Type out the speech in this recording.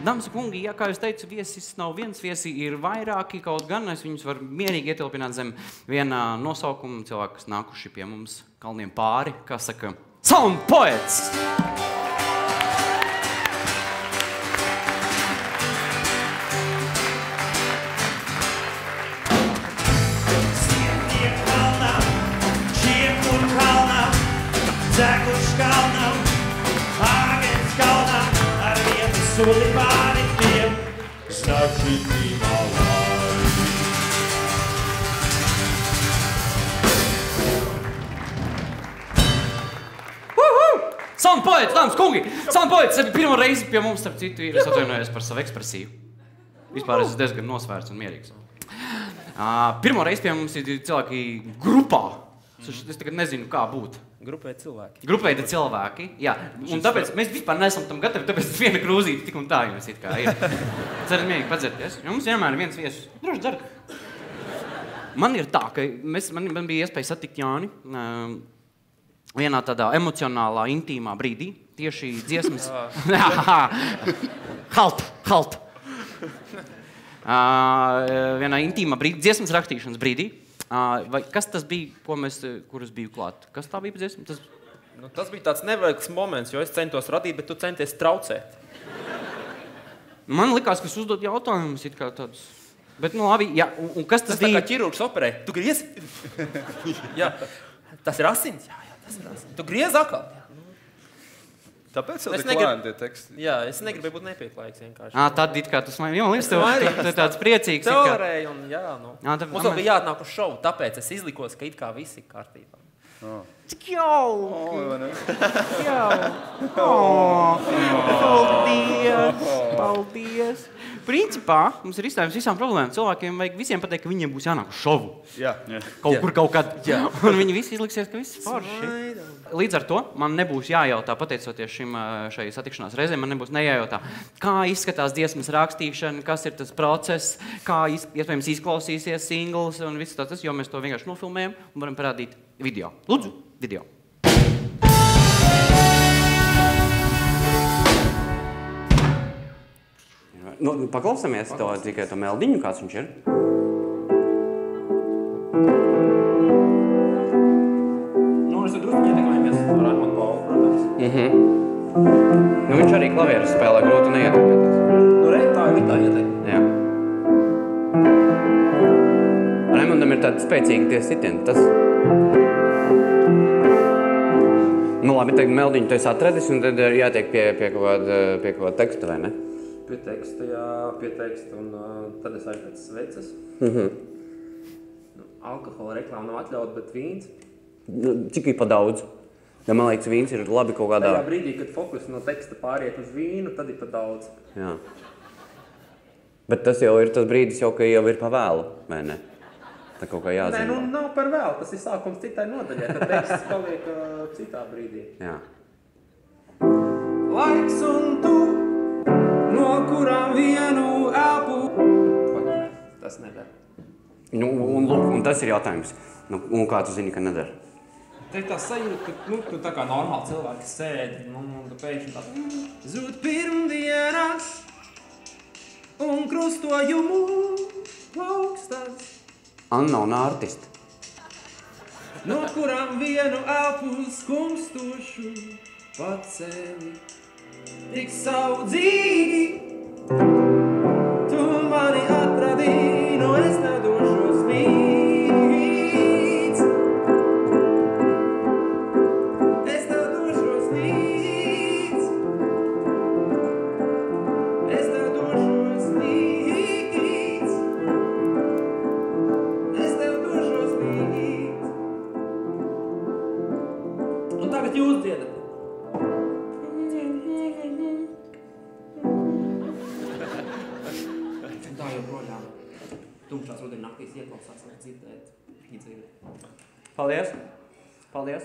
Dāmas un kungi, ja, kā jūs teicu, viesis nav viens, viesi ir vairāki, kaut gan es viņus varu mierīgi ietilpināt zem vienā nosaukuma cilvēku, kas nākuši pie mums kalniem pāri, kā saka, Sound Poets! Soli pāri tiem, kas nāk šitīmā lai. Sound Poets, dāmas kungi! Sound Poets, pirmo reizi pie mums, starp citu, ir, es atvainojos par savu ekspresiju. Vispār es diezgan nosvērts un mierīgs. Pirmo reizi pie mums ir cilvēki grupā. Es tagad nezinu, kā būt. Grupēti cilvēki. Grupēti cilvēki, jā. Un tāpēc mēs vispār neesam tam gatavi, tāpēc viena krūzīte tik un tā jums it kā ir. Cerat mierīgi padzerties. Mums vienmēr ir viens viesus. Droši dzer. Man ir tā, ka man bija iespēja satikt Jāni vienā tādā emocionālā, intīmā brīdī. Tieši dziesmas... Halt! Vienā intīmā brīdī, dziesmas rakstīšanas brīdī. Vai kas tas bija, kur es biju klāt? Kas tā bija pa dziesmu? Tas bija tāds nevajagls moments, jo es centos radīt, bet tu centies traucēt. Man likās, ka es uzdod jautājumus it kā tādus. Bet, labi, jā, un kas tas bija? Tas tā kā ķirurgs operē. Tu griez? Jā, tas ir asins? Jā, tas ir asins. Tu griez atkal? Tāpēc jau tik lēni tie teksti. Jā, es negribēju būt nepieklājīgs vienkārši. Tad it kā tas man liekas, tev tāds priecīgs. Teorēju un jā, nu. Mums vēl bija jāatnāk uz šovu, tāpēc es izlikos, ka it kā visi ir kārtībā. Cik jauki! Paldies! Principā mums ir izstājums visām problēmām. Cilvēkiem vajag visiem pateikt, ka viņiem būs jānāk uz šovu. Kaut kad. Un viņi visi izliksies, ka viss ir forši. Līdz ar to man nebūs jājautā, pateicoties šai satikšanās reizēm, man nebūs nejājautā, kā izskatās dziesmas rakstīšana, kas ir tas process, kā iespējams izklausīsies singles un viss tas, jo mēs to vienkārši nofilmējam un varam parādīt video. Lūdzu, video. Paklausāmies tikai to meldiņu, kāds viņš ir. Mēs tur drusku ietekmējamies ar Armand Paulu, protams. Viņš arī klavieres spēlē, grūti neietekmēties. Tā ir tā ietekme. Jā. Raimondam ir tādi spēcīgi tie sitieni. Tas... labi, tagad meldiņu tu esi atradis, un tad ir jātiek pie kaut kāda teksta, vai ne? Pie teksta, jā, pie teksta, un tad es aizpēc sveces. Alkohola reklāma nav atļauta, bet vīns. Cik ir pa daudz? Ja man liekas, vīns ir labi kaut kādā... Tajā brīdī, kad fokus no teksta pāriet uz vīnu, tad ir pa daudz. Jā. Bet tas jau ir tas brīdis, ka jau ir pa vēlu, vai ne? Tā kaut kā jāzina. Nē, nav par vēlu, tas ir sākums citai nodaļai, tad teksts paliek citā brīdī. Jā. Laiks un tu, no kurām vienu elpu... Tas nedara. Un tas ir jautājums. Un kā tu zini, ka nedara? Te ir tā sajūta, ka tu tā kā normāli cilvēki sēdi, un tu pēkšņi tā... Zūd pirmdienas un krustojumu plaukstas. Unknown artist. No kurām vienu elpu skumstošu pacēli. Tik saudzīgi tu mani atradīji, no es nedošos mīt. Jūs dziedat. Tā joprojām tumšās rudenī naktīs ieklausās, lai dzirdēt. Paldies. Paldies.